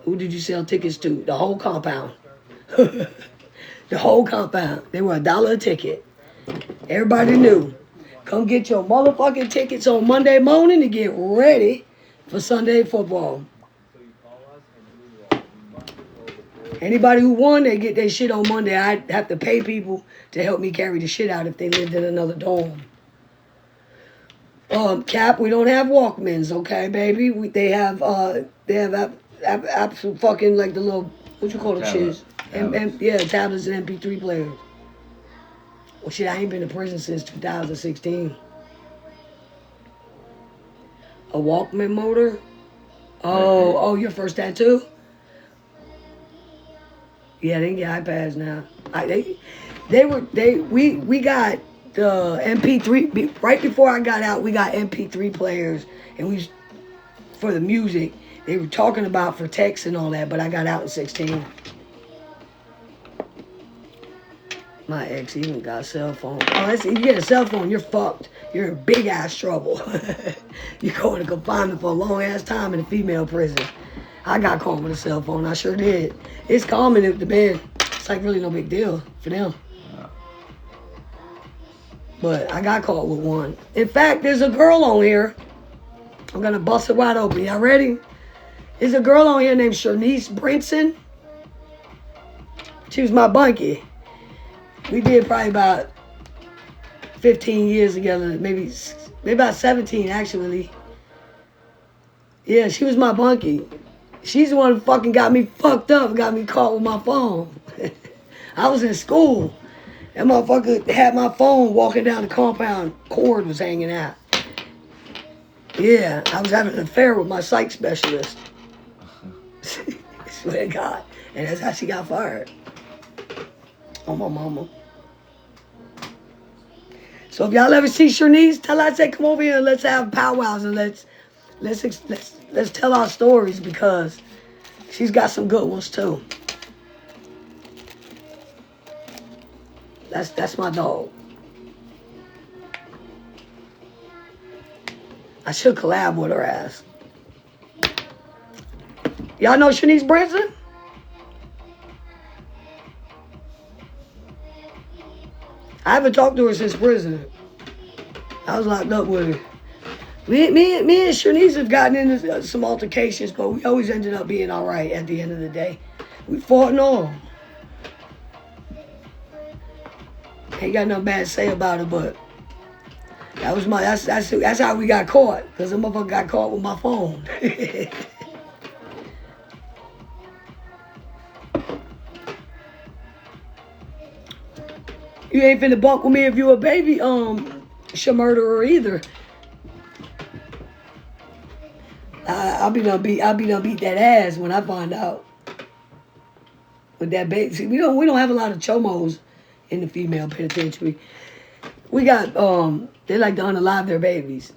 Who did you sell tickets to? The whole compound. The whole compound. They were $1 a ticket. Everybody knew. Come get your motherfucking tickets on Monday morning to get ready for Sunday football. Anybody who won, they get their shit on Monday. I'd have to pay people to help me carry the shit out if they lived in another dorm. Cap, we don't have Walkmans, okay, baby? They have absolute fucking, like the little, what you call the shits? Tablets and MP3 players. Well, shit, I ain't been to prison since 2016. A Walkman motor? Oh, your first tattoo? Yeah, they get iPads now. We got the MP3 right before I got out. We got MP3 players, and for the music. They were talking about for text and all that, but I got out in 16. My ex even got a cell phone. Oh, you get a cell phone, you're fucked. You're in big ass trouble. You go into confinement for a long ass time in a female prison. I got caught with a cell phone. I sure did. It's common if the man. It's like really no big deal for them. But I got caught with one. In fact, there's a girl on here. I'm gonna bust it wide open. Y'all ready? There's a girl on here named Shanice Brinson. She was my bunkie. We did probably about 15 years together, maybe about 17 actually. Yeah, she was my bunkie. She's the one who fucking got me fucked up, got me caught with my phone. I was in school. That motherfucker had my phone walking down the compound, cord was hanging out. Yeah, I was having an affair with my psych specialist. I swear to God. And that's how she got fired. On my mama. So if y'all ever see Shanice, tell her I say come over here and let's have powwows and let's tell our stories because she's got some good ones too. That's my dog. I should collab with her ass. Y'all know Shanice Branson? I haven't talked to her since prison. I was locked up with her. Me and Shanice have gotten into some altercations, but we always ended up being all right at the end of the day. We fought and all. Ain't got nothing bad to say about it, but that's how we got caught. Because the motherfucker got caught with my phone. You ain't finna bunk with me if you a baby murderer either. I'll be done beat that ass when I find out. With that baby, see, we don't have a lot of chomos in the female penitentiary. We got they like to unalive their babies.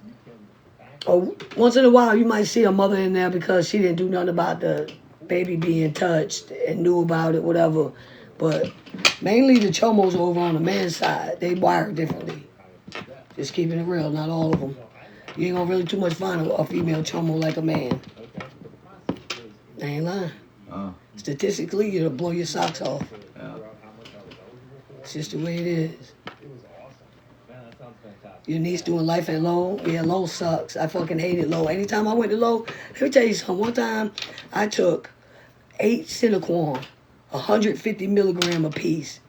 Or once in a while you might see a mother in there because she didn't do nothing about the baby being touched and knew about it, whatever. But mainly the chomos over on the man's side, they wire differently. Just keeping it real, not all of them. You ain't gonna really too much find a female chomo like a man. I ain't lying. Statistically, it'll blow your socks off. Yeah. It's just the way it is. Your niece doing life at Low? Yeah, Low sucks. I fucking hated Low. Anytime I went to Low, let me tell you something. One time, I took 8 Cinequan, 150 milligram a piece,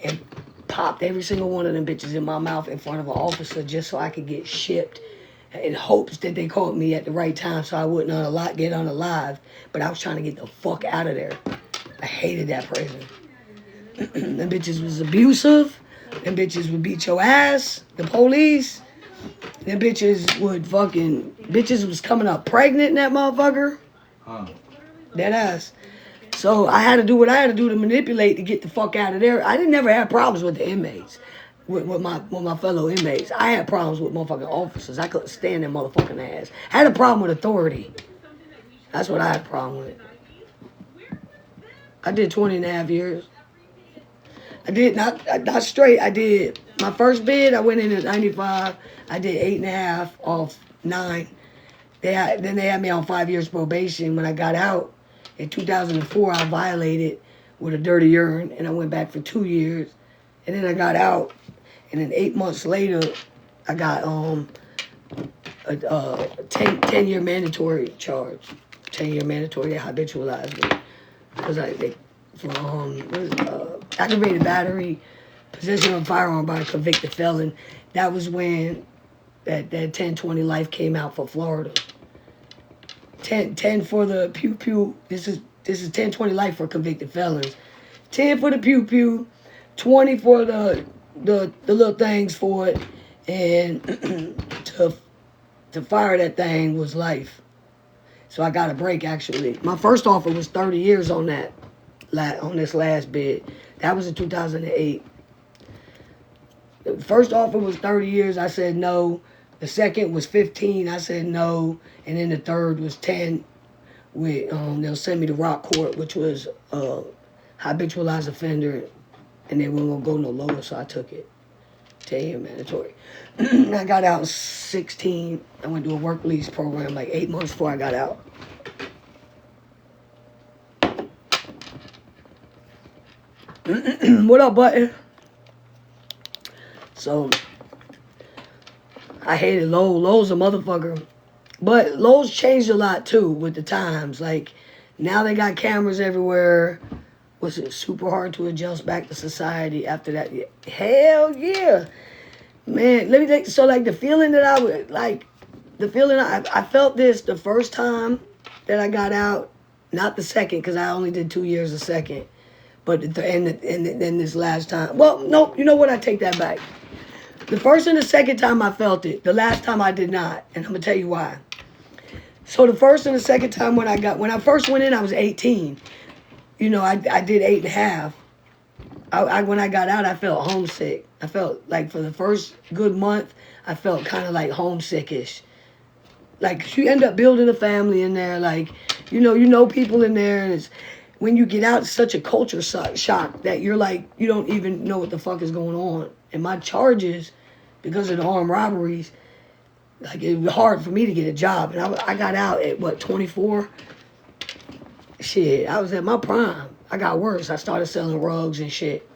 and popped every single one of them bitches in my mouth in front of an officer just so I could get shipped in hopes that they caught me at the right time so I wouldn't get unalived. But I was trying to get the fuck out of there. I hated that prison. Them bitches was abusive. Them bitches would beat your ass. The police. Them bitches bitches was coming up pregnant in that motherfucker. Dead ass. So I had to do what I had to do to manipulate to get the fuck out of there. I didn't never have problems with the inmates, with my fellow inmates. I had problems with motherfucking officers. I couldn't stand their motherfucking ass. I had a problem with authority. That's what I had a problem with. I did 20 and a half years. I did not straight. I did my first bid. I went in at 95. I did 8.5 off 9. Then they had me on 5 years probation. When I got out in 2004, I violated with a dirty urine, and I went back for 2 years. And then I got out, and then 8 months later, I got a 10-year mandatory charge. 10-year mandatory. They habitualized me because aggravated battery, possession of a firearm by a convicted felon. That was when that 10-20 life came out for Florida. 10 for the pew pew. This is 10-20 life for convicted felons. 10 for the pew pew, 20 for the little things for it, and to fire that thing was life. So I got a break actually. My first offer was 30 years on that. On this last bid. That was in 2008. The first offer was 30 years. I said no. The second was 15. I said no. And then the third was 10. With they'll send me to Rock Court, which was habitualized offender, and they weren't gonna go no lower, so I took it. 10-year mandatory. I got out in 16. I went to a work release program like 8 months before I got out. What up, button? So, I hated Lowe. Lowe's a motherfucker. But Lowe's changed a lot, too, with the times. Like, now they got cameras everywhere. Was it super hard to adjust back to society after that? Yeah. Hell yeah. Man, let me think. So, like, the feeling that I felt this the first time that I got out. Not the second, because I only did 2 years a second. But and this last time, well, no, you know what? I take that back. The first and the second time I felt it. The last time I did not, and I'm gonna tell you why. So the first and the second time when I first went in, I was 18. You know, I did 8.5. When I got out, I felt homesick. I felt like for the first good month, I felt kind of like homesickish. Like you end up building a family in there, like you know people in there, and it's. When you get out, it's such a culture shock that you're like, you don't even know what the fuck is going on. And my charges, because of the armed robberies, like it was hard for me to get a job. And I got out at, 24? Shit, I was at my prime. I got worse. I started selling rugs and shit.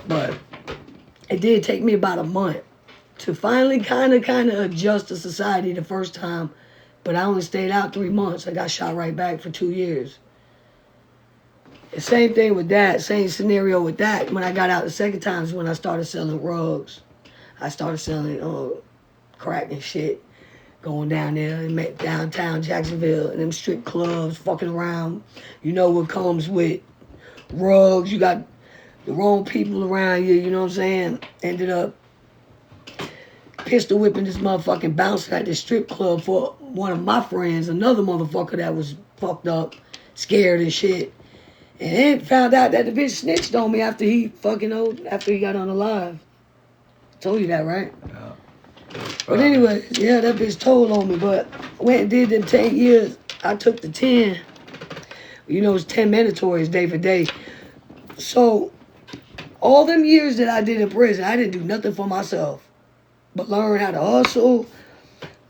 But it did take me about a month to finally kind of adjust to society the first time. But I only stayed out 3 months. I got shot right back for 2 years. The same thing with that, same scenario with that. When I got out the second time is when I started selling rugs. I started selling crack and shit. Going down there and met downtown Jacksonville and them strip clubs, fucking around. You know what comes with rugs. You got the wrong people around you, you know what I'm saying? Ended up pistol whipping this motherfucking bouncer at the strip club for one of my friends, another motherfucker that was fucked up, scared and shit. And then found out that the bitch snitched on me after he got unalive. Told you that, right? Yeah. But anyway, yeah, that bitch told on me. But went and did them 10 years. I took the 10. You know, it's 10 mandatories day for day. So, all them years that I did in prison, I didn't do nothing for myself. But learn how to hustle,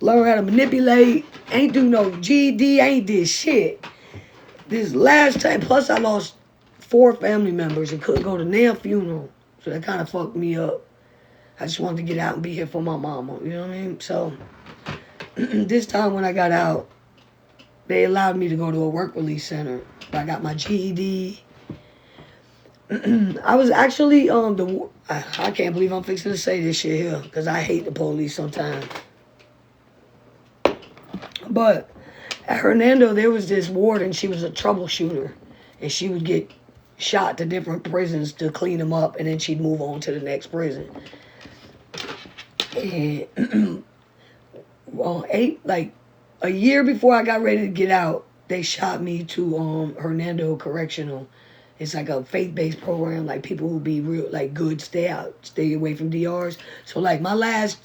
learn how to manipulate, ain't do no GED, ain't did shit. This last time, plus I lost 4 family members and couldn't go to their funeral. So that kind of fucked me up. I just wanted to get out and be here for my mama, you know what I mean? So, this time when I got out, they allowed me to go to a work release center. I got my GED. I was actually, I can't believe I'm fixing to say this shit here, because I hate the police sometimes. But at Hernando, there was this warden, she was a troubleshooter, and she would get shot to different prisons to clean them up, and then she'd move on to the next prison. And well, a year before I got ready to get out, they shot me to Hernando Correctional. It's like a faith-based program, like people who be real, like good, stay away from DRs. So like my last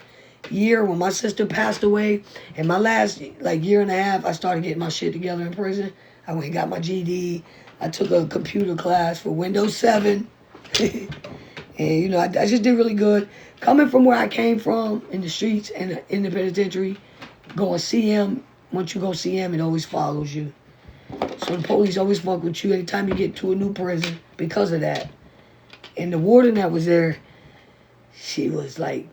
year when my sister passed away, and my last like year and a half, I started getting my shit together in prison. I went and got my GED. I took a computer class for Windows 7. And you know, I just did really good. Coming from where I came from in the streets and in the penitentiary, going CM, once you go CM, it always follows you. So the police always fuck with you anytime you get to a new prison because of that. And the warden that was there, she was a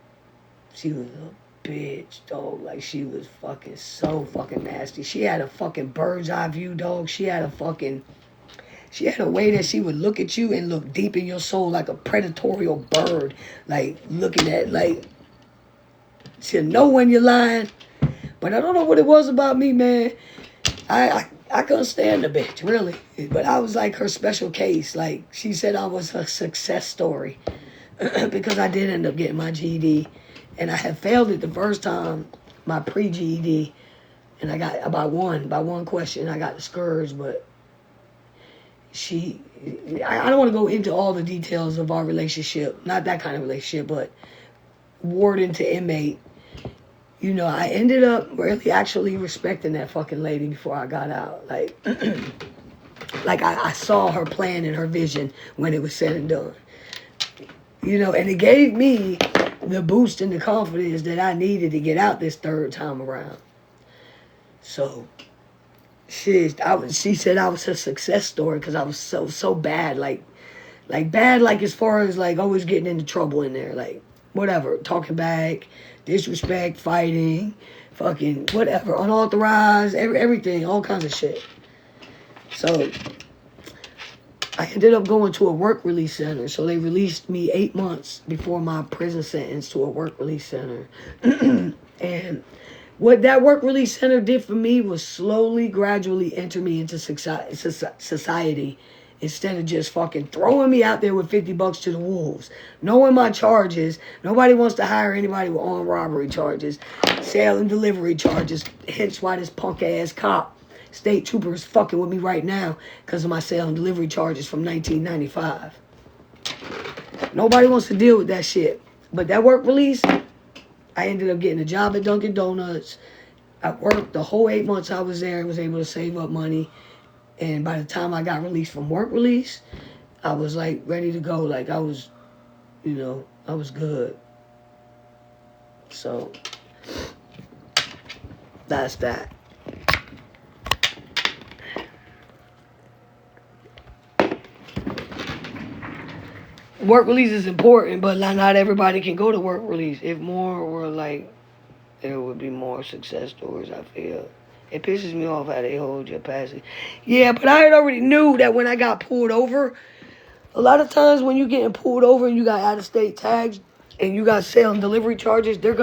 bitch, dog. Like, she was fucking so fucking nasty. She had a fucking bird's eye view, dog. She had a way that she would look at you and look deep in your soul like a predatorial bird. Like, looking at, like, she'll know when you're lying. But I don't know what it was about me, man. I couldn't stand the bitch, really. But I was like her special case. Like, she said I was her success story. Because I did end up getting my GED. And I had failed it the first time, my pre-GED. And I got, by one question, I got discouraged. But I don't want to go into all the details of our relationship. Not that kind of relationship, but warden to inmate. You know, I ended up really actually respecting that fucking lady before I got out. Like, like I saw her plan and her vision when it was said and done. You know, and it gave me the boost and the confidence that I needed to get out this third time around. So, she said I was her success story because I was so bad. Like bad, like as far as like always getting into trouble in there. Like, whatever, talking back, disrespect, fighting, fucking whatever, unauthorized, everything, all kinds of shit. So I ended up going to a work release center. So they released me 8 months before my prison sentence to a work release center. And what that work release center did for me was slowly, gradually enter me into society. Instead of just fucking throwing me out there with $50 to the wolves. Knowing my charges, nobody wants to hire anybody with armed robbery charges, sale and delivery charges. Hence why this punk ass cop, state trooper, is fucking with me right now because of my sale and delivery charges from 1995. Nobody wants to deal with that shit. But that work release, I ended up getting a job at Dunkin' Donuts. I worked the whole 8 months I was there and was able to save up money. And by the time I got released from work release, I was like ready to go. Like I was, you know, I was good. So that's that. Work release is important, but not everybody can go to work release. If more were like, there would be more success stories, I feel. It pisses me off how they hold your passage. Yeah, but I had already knew that when I got pulled over, a lot of times when you're getting pulled over and you got out-of-state tags and you got sale and delivery charges, they're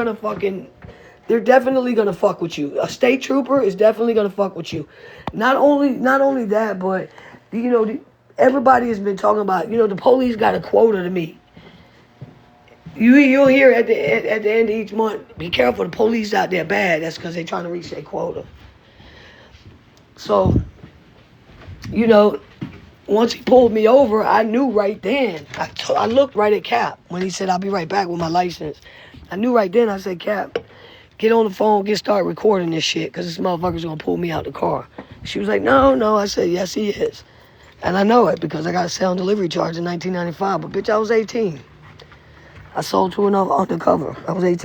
definitely gonna fuck with you. A state trooper is definitely gonna fuck with you. Not only that, but you know, everybody has been talking about, you know, the police got a quota to meet. You'll hear at the end of each month, be careful, the police out there bad. That's because they're trying to reach their quota. So, you know, once he pulled me over, I knew right then. I looked right at Cap when he said, I'll be right back with my license. I knew right then, I said, Cap, get on the phone, start recording this shit, because this motherfucker's going to pull me out the car. She was like, no. I said, yes, he is. And I know it because I got a sale and delivery charge in 1995. But bitch, I was 18. I sold to another undercover. I was 18.